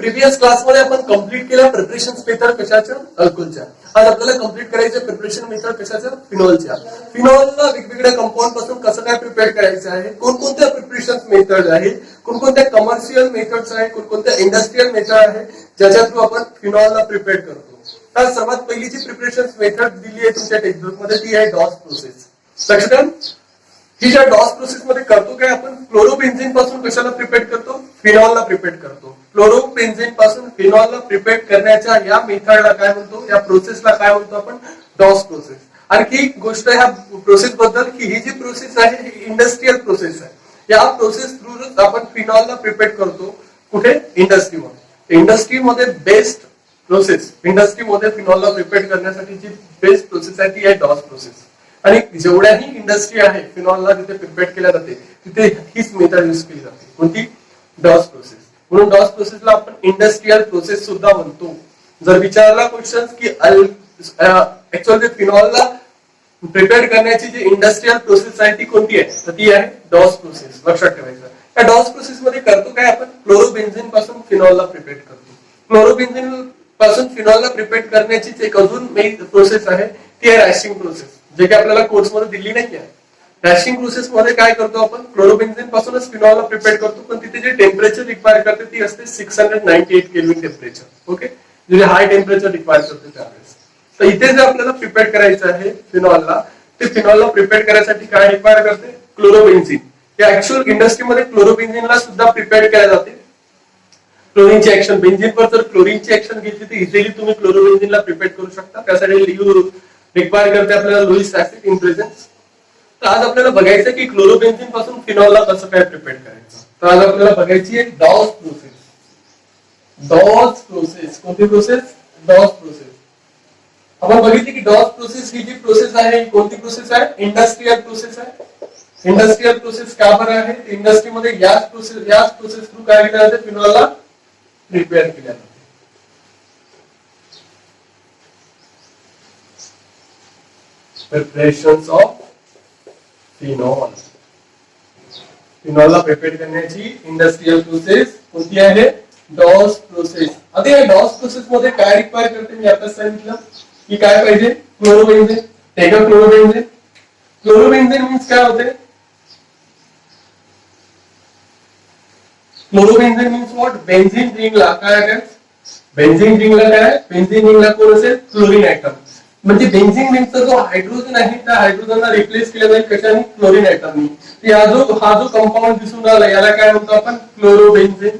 Previous क्लासमध्ये आपण complete केल्या प्रिपरेशन मेथड कशाच्या, अल्कोहोलच्या. आज आपल्याला कंप्लीट करायचं प्रिपरेशन मेथड कशाच्या, फिनॉलच्या. फिनॉलला वेगवेगळ्या कंपाऊंड पासून कसं काय प्रिपेअर करायचं आहे, कोणकोणत्या प्रिपरेशन मेथड आहे, कोणकोणत्या कमर्शियल मेथड्स आहे, कोणकोणत्या इंडस्ट्रियल मेथड आहे ज्याच्या थ्रू आपण फिनॉलला प्रिपेअर करतो. तर सर्वात पहिली जी प्रिपरेशन मेथड दिली आहे तुमच्या टेक्स्टबुक मध्ये ती आहे डॉस प्रोसेस. लक्षात ही ज्या डॉस प्रोसेस मध्ये करतो काय आपण, क्लोरोबेन्झीन पासून कशाला प्रिपेअर करतो, फिनॉलला प्रिपेअर करतो. क्लोरोबेन्झीन पासून फिनॉलला प्रिपेअर करण्याच्या या मेथडला काय म्हणतो, या प्रोसेसला काय म्हणतो आपण, डॉस प्रोसेस. आणखी एक गोष्ट ह्या प्रोसेस बद्दल की ही जी प्रोसेस आहे ही इंडस्ट्रियल प्रोसेस आहे. या प्रोसेस थ्रूच आपण फिनॉलला प्रिपेअर करतो. कुठे, इंडस्ट्रीमध्ये. इंडस्ट्रीमध्ये बेस्ट प्रोसेस, इंडस्ट्रीमध्ये फिनॉलला प्रिपेअर करण्यासाठी जी बेस्ट प्रोसेस आहे ती आहे डॉस प्रोसेस. आणि जेवढ्याही इंडस्ट्री आहे फिनॉलला जिथे प्रिपेअर केल्या जाते तिथे हीच मेथड युज केली जाते. कोणती, डॉस प्रोसेस. म्हणून डॉस प्रोसेसला आपण इंडस्ट्रियल प्रोसेस सुद्धा म्हणतो. जर विचारला क्वेश्चन की ऍक्च्युअली फिनॉलला प्रिपेअर करण्याची जी इंडस्ट्रियल प्रोसेस आहे ती कोणती आहे, तर ती आहे डॉस प्रोसेस. लक्षात ठेवायचं. या डॉस प्रोसेस मध्ये करतो काय आपण, क्लोरोबेन्झीन पासून फिनॉलला प्रिपेअर करतो. क्लोरोबेन्झीन पासून फिनॉलला प्रिपेअर करण्याची एक अजून मेन प्रोसेस आहे ती आहे रॅशिंग प्रोसेस, जे की आपल्याला कोर्स मध्ये दिली नाही आहे. रॅशिंग प्रोसेस मध्ये काय करतो आपण, क्लोरोबेन्झीन पासूनच फिनॉलला प्रिपेअर करतो, पण तिथे जे टेम्परेचर रिक्वायर करते ती असते 698 केल्विन टेम्परेचर. ओके, जे हाय टेम्परेचर रिक्वायर करते त्यावेळेस. तर इथे जे आपल्याला प्रिपेअर करायचं आहे फिनॉलला, ते फिनॉलला प्रिपेअर करायसाठी काय रिक्वायर करते, क्लोरोबेन्झीन. या ऍक्च्युअल इंडस्ट्रीमध्ये क्लोरोबेन्झीनला सुद्धा प्रिपेअर केल्या जाते. क्लोरीनची ऍक्शन, बेन्झीनवर जर क्लोरीनची ऍक्शन घेतली तर इझिली तुम्ही क्लोरोबेन्झीनला प्रिपेअर करू शकता. त्यासाठी रिक्वायर करते आपल्याला लुईस ऍसिड इन प्रेझेन्स. तर आज आपल्याला बघायचं की क्लोरोबेन्झीन पासून फिनॉलला कसं काय प्रिपेअर करायचं. तर आज आपल्याला बघायची आहे डॉस प्रोसेस. डॉस प्रोसेस, कोणती प्रोसेस, डॉस प्रोसेस. आपण बघितली की डॉस प्रोसेस ही जी प्रोसेस आहे ही कोणती प्रोसेस आहे, इंडस्ट्रियल प्रोसेस आहे. इंडस्ट्रियल प्रोसेस का बरं आहे, इंडस्ट्रीमध्ये याच प्रोसेस थ्रू काय केलं जाते, फिनॉलला प्रिपेअर केल्या जाते. Preparations of phenol. फिनॉलला प्रिपेअर करण्याची इंडस्ट्रियल प्रोसेस कोणती आहे, डॉस प्रोसेस. आता या डॉस प्रोसेस मध्ये काय रिक्वायर करते, मी आताच सांगितलं की काय पाहिजे, क्लोरोबेन्झीन. Take a क्लोरोबेन्झीन. क्लोरोबेन्झीन मीन्स काय होते, क्लोरोबेन्झीन मीन्स व्हॉट, बेन्झीन रिंगला काय आहे, बेन्झीन रिंगला काय आहे, बेन्झीन रिंगला कोण असेल, क्लोरीन ऍटम. म्हणजे बेन्झीन रिंगचा जो हायड्रोजन आहे त्या हायड्रोजनला रिप्लेस केलं जाईल कशाने, क्लोरीन ऍटमनी. हा जो कंपाऊंड दिसून राहिला याला काय म्हणतो आपण, क्लोरोबेन्झीन.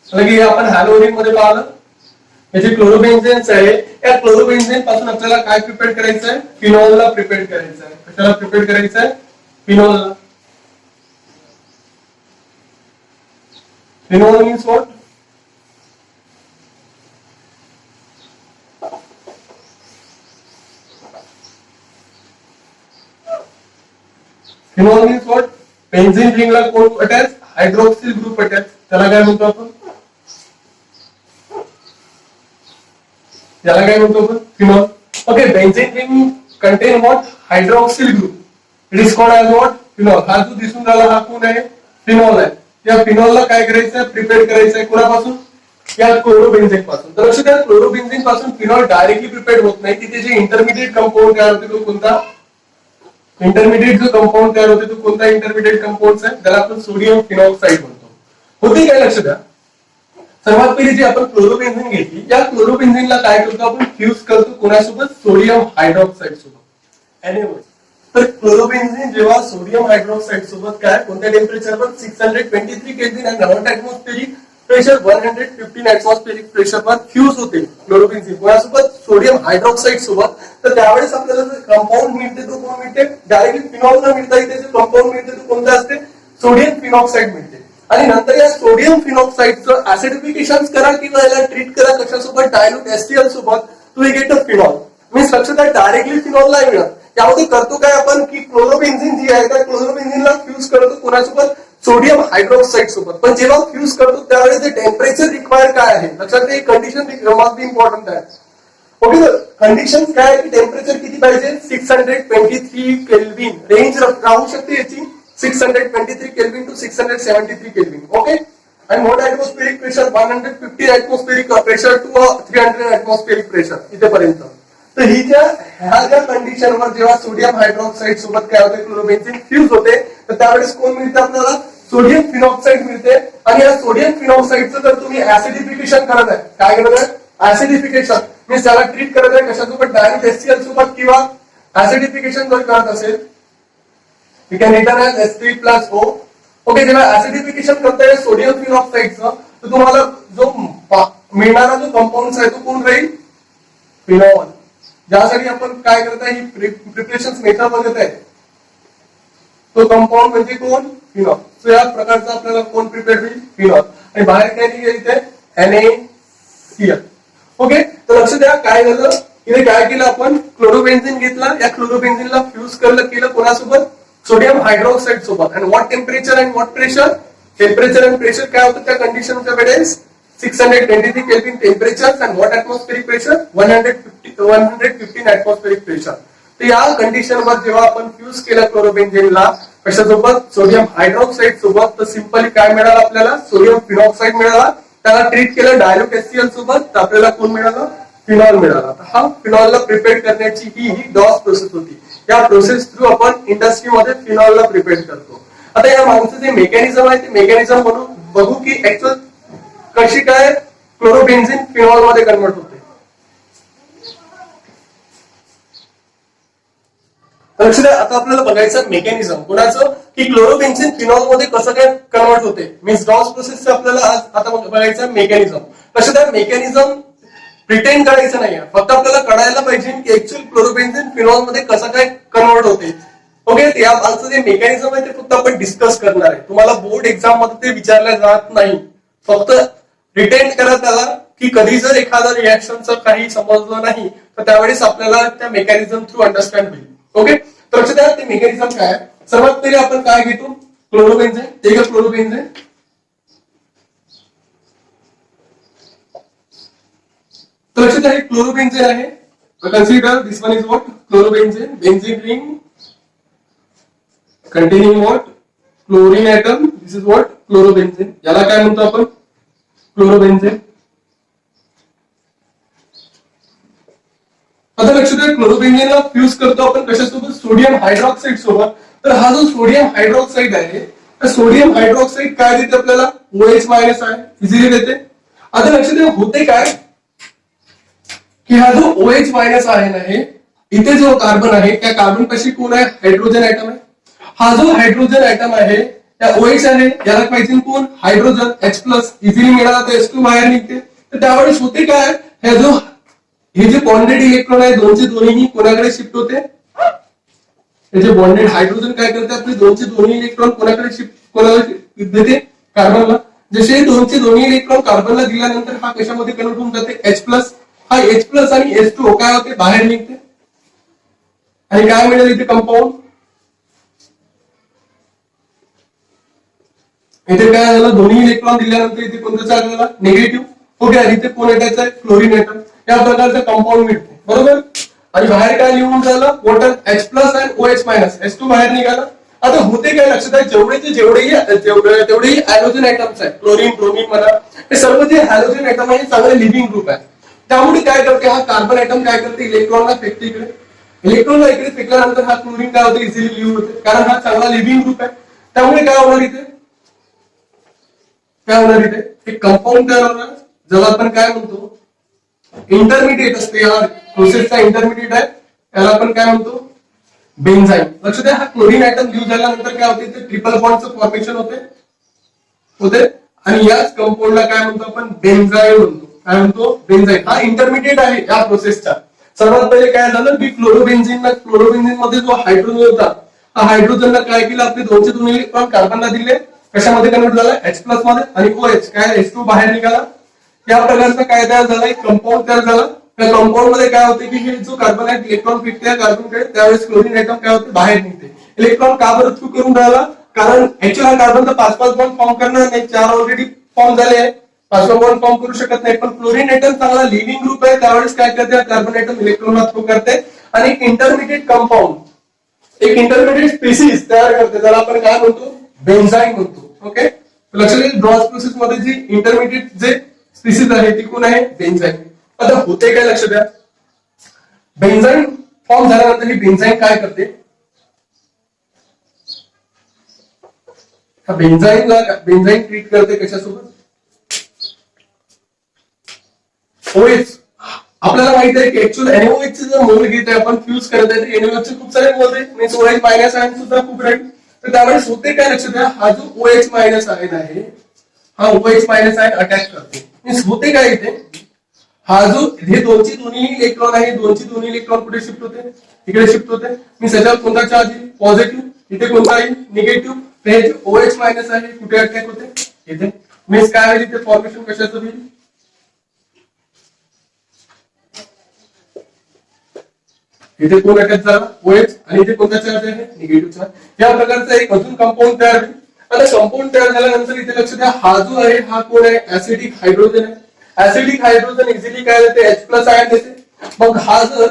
म्हणजे आपण हॅलोरिन मध्ये पाहिलं, हे जे क्लोरोबेन्झीन्स आहे या क्लोरोबेन्झीन पासून आपल्याला काय प्रिपेअर करायचं आहे, फिनॉलला प्रिपेअर करायचं आहे. कशाला प्रिपेअर करायचं आहे, फिनॉलला. Phenol means what, phenol means what, benzene रिंगला कोण अटॅच, हायड्रॉक्सिल ग्रुप अटॅच. त्याला काय म्हणतो आपण, याला काय म्हणतो आपण, phenol. Okay, benzene ring content what, hydroxyl group. It is called as what, phenol. हा जो दिसून राहिला हा कोण आहे, फिनॉल आहे. या फिनॉलला काय करायचं, प्रिपेअर करायचं आहे कोणापासून, या क्लोरोबेन्झीन पासून. तर लक्षात घ्या, क्लोरोबेन्झीन पासून फिनॉल डायरेक्टली प्रिपेअर होत नाही. तिथे जे इंटरमिडिएट कंपाऊंड तयार होते तो कोणता, इंटरमिडिएट जो कंपाऊंड तयार होते तो कोणता इंटरमिडिएट कंपाऊंड आहे, त्याला आपण सोडियम फिनॉक्साइड म्हणतो. होते काय, लक्षात द्या. सर्वात पहिली जी आपण क्लोरोबेन्झीन घेतली, या क्लोरोबेन्झीनला काय करतो आपण, फ्यूज करतो कोणासोबत, सोडियम हायड्रॉक्साइड सोबत, NaOH. तर क्लोरोबेन्झीन जेव्हा सोडियम हायड्रॉक्साइड सोबत काय, कोणत्या टेम्परेचरवर, 623 केल्विन आणि नॉन ऍटमॉस्फेरिक प्रेशर 115 ऍटमॉस्फेरिक प्रेशरवर फ्यूज होते क्लोरोबेन्झीन कोणासोबत, सोडियम हायड्रॉक्साइड सोबत. तर त्यावेळेस आपल्याला जो कंपाऊंड मिळते तो कोण मिळते, डायरेक्टली फिनॉल न मिळता इथे जो कंपाऊंड मिळते तो कोणता असते, सोडियम फिनॉक्साइड मिळते. आणि नंतर या सोडियम फिनॉक्साइडचं ऍसिडिफिकेशन करा किंवा याला ट्रीट करा कशासोबत, डायल्यूट HCl सोबत, to get a phenol. Means लक्षात आहे, डायरेक्टली फिनॉल नाही मिळत. त्यामध्ये करतो काय आपण की क्लोरोबेन्झीन जी आहे त्या क्लोरोबेन्झीनला फ्यूज करतो कोणासोबत, सोडियम हायड्रॉक्साइड सोबत. पण जेव्हा फ्यूज करतो त्यावेळेस जे टेम्परेचर रिक्वायर काय आहे, लक्षात घ्या, कंडिशन मस्ट बी इम्पॉर्टंट आहे. ओके, तर कंडिशन काय आहे की टेम्परेचर किती पाहिजे, 623 केल्विन. रेंज राहू शकते याची 623 केल्विन टू 673 केल्विन. ओके, आणि मोठ atmospheric pressure 150 atmospheric pressure to 300 atmospheric pressure इथेपर्यंत. तर ह्या ज्या कंडिशनवर जेव्हा सोडियम हायड्रॉक्साईड सोबत काय होते क्लोरोबेन्झीन फ्यूज होते तर त्यावेळेस कोण मिळते आपल्याला सोडियम फिनॉक्साईड मिळते. आणि या सोडियम फिनॉक्साईडचं जर तुम्ही ऍसिडिफिकेशन करत आहे, काय करत आहे ऍसिडिफिकेशन मी त्याला ट्रीट करत आहे कशासोबत डायरेक्ट HCl सोबत किंवा ऍसिडिफिकेशन जर करत असेल you can return as H3+O. Okay, जेव्हा ऍसिडिफिकेशन करताय सोडियम फिनॉक्साईडचं तर तुम्हाला जो मिळणारा जो कंपाऊंड आहे तो कोण राहील फिनॉल. ज्यासाठी आपण काय करत आहे ही प्रिपरेशन मेथड बघत आहे तो कंपाऊंड म्हणजे कोण फिनॉल. सो या प्रकारचा आपल्याला कोण प्रिपेअर होईल फिनॉल. आणि बाहेर काय निघेल इथे NaCl. ओके, तर लक्ष द्या काय झालं इथे काय केलं आपण क्लोरोबेन्झीन घेतला, या क्लोरोबेन्झीनला फ्यूज केलं कोणासोबत सोडियम हायड्रॉक्साईड सोबत. आणि what temperature and what pressure, temperature and pressure काय होतं त्या कंडिशनच्या वेळेस 623 kelvin temperature and what atmospheric pressure 115 atmospheric pressure. तर या कंडिशनवर जेव्हा आपण फ्यूज केलं क्लोरोबेन्झीनला कशासोबत सोडियम हायड्रॉक्साईड सोबत तर सिंपली काय मिळालं आपल्याला सोडियम फिनॉक्साईड मिळाला. त्याला ट्रीट केलं डायल्यूट HCl सोबत तर आपल्याला कोण मिळालं फिनॉल मिळाला. हा फिनॉलला प्रिपेअर करण्याची ही डॉस प्रोसेस होती. या प्रोसेस थ्रू आपण इंडस्ट्रीमध्ये फिनॉलला प्रिपेअर करतो. आता या मागचं जे मेकॅनिझम आहे ते मेकॅनिझम म्हणून बघू की ऍक्च्युअल कशी काय क्लोरोबेन्झीन फिनॉल मध्ये कन्वर्ट होते. लक्ष द्या, आता आपल्याला बघायचं मेकॅनिझम कोणाचं की क्लोरोबेन्झीन फिनॉल मध्ये कसं काय कन्वर्ट होते. मीन्स डॉस प्रोसेसचं आपल्याला आज आता बघायचं मेकॅनिझम. लक्ष द्या, मेकॅनिझम प्रिटेंड करायचं नाही, फक्त आपल्याला कळायला पाहिजे की ऍक्च्युअल क्लोरोबेन्झीन फिनॉल मध्ये कसं काय कन्वर्ट होते. ओके, या मागचं जे मेकॅनिझम आहे ते फक्त आपण डिस्कस करणार आहे. तुम्हाला बोर्ड एक्झाम मध्ये ते विचारलं जात नाही, फक्त रिटेंड करा त्याला की कधी जर एखादा रिॲक्शनचं काही समजलं नाही तर त्यावेळेस आपल्याला त्या मेकॅनिझम थ्रू अंडरस्टँड होईल. ओके, तर लक्ष द्या ते मेकॅनिझम काय आहे. सर्वात पहिले आपण काय घेतो क्लोरोबेन्झीन, एक क्लोरोबेन्झीन. तर लक्ष द्या हे क्लोरोबेन्झीन आहे. Consider this one is what chlorobenzene, benzene ring containing what chlorine atom. This is what chlorobenzene. याला काय म्हणतो आपण क्लोरोबेन्झीन. आता लक्ष द्या क्लोरोबेन्झीनला फ्यूज करतो आपण कशासोबत सोडियम हायड्रॉक्साईड सोबत. तर हा जो सोडियम हायड्रॉक्साईड आहे तर सोडियम हायड्रॉक्साईड काय देते आपल्याला OH- आहे, इझिली देते. आता लक्ष द्या होते काय की हा जो OH- आहे ना हे इथे जो कार्बन आहे त्या कार्बन पाशी कोण आहे हायड्रोजन ऍटम आहे. हा जो हायड्रोजन ऍटम आहे त्या OH आहे याला पाहिजे कोण हायड्रोजन H+, इझिली मिळाला तर H2 बाहेर निघते. तर त्यावेळेस होते काय हे जे बॉन्डेड इलेक्ट्रॉन आहे दोनचे दोन्ही कोणाकडे शिफ्ट होते. हे जे बॉन्डेड हायड्रोजन काय करते आपले दोनचे दोन्ही इलेक्ट्रॉन कोणाकडे शिफ्ट कोणाला देते कार्बनला. जसे दोनचे दोन्ही इलेक्ट्रॉन कार्बनला दिल्यानंतर हा कशामध्ये कन्वर्ट होऊन जाते H+. हा H+ आणि H2 काय होते बाहेर निघते आणि काय मिळेल इथे कंपाऊंड. इथे काय झालं दोन्ही इलेक्ट्रॉन दिल्यानंतर इथे कोणतं चार्ज झाला निगेटिव्ह. ओके, आणि इथे कोण येतायचं आहे क्लोरीन एटम. या प्रकारचं कंपाऊंड मिळते बरोबर. आणि बाहेर काय लिहून झालं वॉटर H+ आणि OH- H2 बाहेर निघाला. आता होते काय लक्षात आहे जेवढेही हॅलोजन ऍटम्स आहेत क्लोरीन ब्रोमीन म्हणा हे सर्व जे हॅलोजन ऍटम आहे चांगले लिव्हिंग ग्रुप आहे. त्यामुळे काय करते हा कार्बन ऍटम काय करते इलेक्ट्रॉनला फेकते इकडे. इलेक्ट्रॉनला इकडे फेकल्यानंतर हा क्लोरीन काय होते इझिली लिव्ह होते कारण हा चांगला लिव्हिंग ग्रुप आहे. त्यामुळे काय होणार इथे एक कंपाऊंड तयार होणार ज्याला आपण काय म्हणतो इंटरमिडिएट असते. या प्रोसेसचा इंटरमिडिएट आहे त्याला आपण काय म्हणतो बेन्झाईम. लक्ष द्या हा क्लोरीन ऍटम लिव्ह झाल्यानंतर काय होते ते ट्रिपल बॉन्डचं फॉर्मेशन होते आणि याच कंपाऊंडला काय म्हणतो आपण बेन्झाईम म्हणतो. काय म्हणतो बेन्झाईम. हा इंटरमिडिएट आहे या प्रोसेसचा. सर्वात पहिले काय झालं की क्लोरोबेन्झीन मध्ये जो हायड्रोजन होता हा हायड्रोजनला काय केलं आपले दोनचे दोन इलेक्ट्रॉन कार्बनला दिले कशामध्ये कन्वर्ट झाला H+ मध्ये आणि OH काय H2 बाहेर निघाला. या प्रकारचा काय तयार झाला एक कंपाऊंड तयार झाला. त्या कंपाऊंड मध्ये काय होते की हे जो कार्बन आहे इलेक्ट्रॉन फेकते कार्बनकडे त्यावेळेस क्लोरीन ऍटम काय होते बाहेर निघते. इलेक्ट्रॉन का बरं थ्रू करून राहिला कारण ऍक्च्युअल हा कार्बन तर 5-5 बॉन्ड फॉर्म करणार नाही, 4 ऑलरेडी फॉर्म झाले आहे, 5वा बॉन्ड फॉर्म करू शकत नाही. पण क्लोरीन ऍटम चांगला लिव्हिंग ग्रुप आहे त्यावेळेस काय करते कार्बन ऍटम इलेक्ट्रॉनला थ्रू करते आणि एक इंटरमिडिएट कंपाऊंड एक इंटरमिडिएट स्पीसीज तयार करते ज्याला आपण काय म्हणतो बेन्झाईम म्हणतो. ओके, लक्षात घ्या ब्रॉन्झ प्रोसेस मध्ये जी इंटरमिडिएट जे स्पीसीज आहे ती कोण आहे बेन्झाईन. आता होते काय लक्षात द्या बेन्झाईन फॉर्म झाल्यानंतर ही बेन्झाईन काय करते बेन्झाईन ट्रीट करते कशासोबत ओएच. आपल्याला माहित आहे की ऍक्च्युअल NaOH चे जर मोल घेत आहे आपण फ्यूज करत आहे तर NaOH चे खूप सारे मोल आहेत मीन्स OH मायनस आयन सुद्धा खूप राहील. तर त्यामुळे होते काय लक्षात द्या हा जो OH मायनस आयन आहे हा OH मायनस आयन अटॅक करते मीन्स होते काय इथे हा जो हे दोनची दोन्ही इलेक्ट्रॉन आहे दोनची दोन्ही इलेक्ट्रॉन कुठे शिफ्ट होते इकडे शिफ्ट होते मीन्स याच्यावर कोणता चार्ज येईल पॉझिटिव्ह इथे कोणता येईल निगेटिव्ह. तर हे जे OH मायनस आहे कुठे अटॅक होते इथे मीन्स काय होईल इथे फॉर्मेशन कशाचं होईल इथे कोण अटॅच झाला OH आणि इथे कोणता चार्ज आहे निगेटिव्ह चार्ज. या प्रकारचा एक अजून कंपाऊंड तयार होईल. आता कंपाऊंड तयार झाल्यानंतर इथे लक्ष द्या हा जो आहे हा कोण आहे ऍसिडिक हायड्रोजन आहे. ऍसिडिक हायड्रोजन इझिली काय देते H+ आयन देते. मग हा जर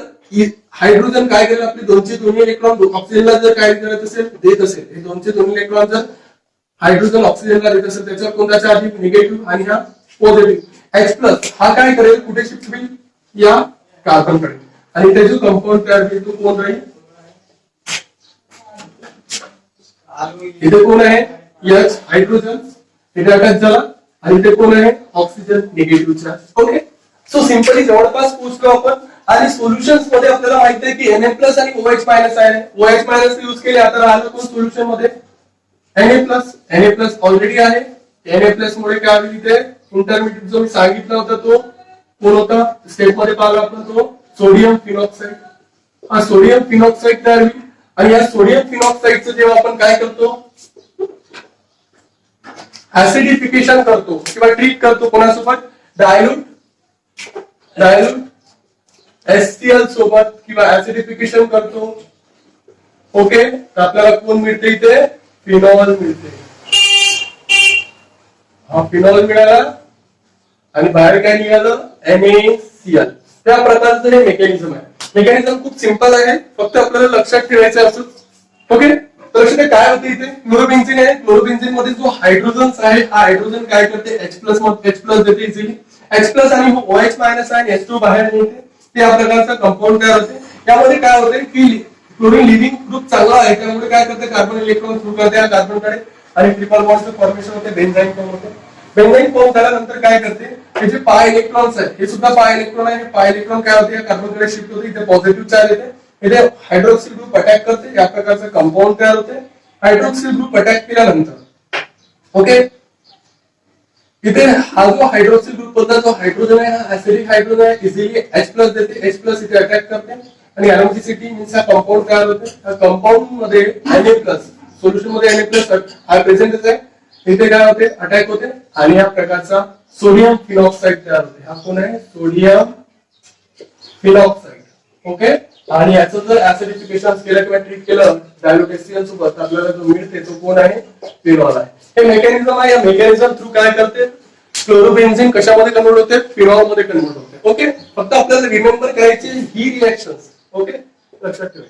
हायड्रोजन काय केलं आपले दोनचे दोन्ही इलेक्ट्रॉन ऑक्सिजनला जर काय करत असेल देत असेल हे दोनचे दोन्ही इलेक्ट्रॉन जर हायड्रोजन ऑक्सिजनला देत असेल त्याच्यावर कोणता चार्ज निगेटिव्ह आणि हा पॉझिटिव्ह. H+ हा काय करेल कुठे शिफ्ट होईल या कार्बनकडे आणि ते जो कंपाऊंड तयार होईल तो कोण राहील इथे कोण आहे H हायड्रोजन इथे अटॅच झाला आणि इथे कोण आहे oxygen negative charge. Okay so simply जवळपास पोहोचलो आपण. आणि सोल्युशन्स मध्ये आपल्याला माहिती आहे की Na+ आणि OH मायनस आहे OH मायनस यूज केले आता राहिलं कोण सोल्युशन मध्ये Na+ ऑलरेडी आहे. Na+ मुळे काय होईल इथे इंटरमिडिएट जो मी सांगितलं होतं तो कोण होता स्टेप मध्ये पाहिला आपण तो सोडियम फिनॉक्साइड. हा सोडियम फिनॉक्साइड तयार होईल आणि या सोडियम फिनॉक्साइडचं जेव्हा आपण काय करतो ऍसिडिफिकेशन करतो किंवा ट्रीट करतो कोणासोबत डायल्यूट HCl सोबत किंवा ऍसिडिफिकेशन करतो. ओके तर आपल्याला कोण मिळते इथे फिनॉल मिळते. हा फिनॉल मिळाला आणि बाहेर काय निघालं NaCl. त्या प्रकारचं हे मेकॅनिझम आहे. मेकॅनिझम खूप सिंपल आहे फक्त आपल्याला लक्षात ठेवायचं असं. ओके तर काय होते इथे क्लोरोबेन्झिन आहे. क्लोरोबेन्झिन मध्ये जो हायड्रोजन आहे हा हायड्रोजन काय करते H+ देते इझिली H+ आणि OH मायनस आहे H2 बाहेर निघते. त्या प्रकारचा कंपाऊंड तयार होते. यामध्ये काय होते की क्लोरीन लिव्हिंग ग्रुप चांगला आहे त्यामुळे काय करते कार्बन इलेक्ट्रॉन थ्रू करते या कार्बनकडे आणि ट्रिपल बॉन्डचं फॉर्मेशन होते बेन्झाईन फॉर्म होते. बेन्झाईन फॉर्म झाल्यानंतर काय करते हे जे पाय इलेक्ट्रॉन्स आहेत हे सुद्धा पाय इलेक्ट्रॉन आहे. पाय इलेक्ट्रॉन काय होते कार्बनकडे शिफ्ट होते इथे पॉझिटिव्ह चार्ज येते इथे हायड्रोक्सिल ग्रुप अटॅक करते या प्रकारचं कंपाऊंड तयार होते. हायड्रोक्सिल ग्रुप अटॅक केल्यानंतर ओके इथे हा जो हायड्रोक्सिल ग्रुप होता जो हायड्रोजन आहे हा ऍसिडिक हायड्रोजन आहे इझिली H+ देते H+ इथे अटॅक करते आणि एरोमेटिसिटी मीन्स हा कंपाऊंड तयार होते. या कंपाऊंड मध्ये Na+ सोल्युशन मध्ये Na+ हा प्रेझेंटच आहे. इथे काय होते अटॅक होते आणि या प्रकारचा सोडियम फिनॉक्साइड तयार होते. हा कोण आहे सोडियम फिनॉक्साइड. ओके आणि याचं जर ऍसिडिफिकेशन केलं किंवा ट्रीट केलं डायल्यूट HCl सोबत आपल्याला जो मिळते तो कोण आहे फिनॉल आहे. हे मेकॅनिझम आहे. या मेकॅनिझम थ्रू काय करते क्लोरोबेन्झिन कशामध्ये कन्वर्ट होते फिनॉल मध्ये कन्वर्ट होते. ओके फक्त आपल्याला रिमेंबर करायची ही रिएक्शन्स. ओके लक्षात ठेवा.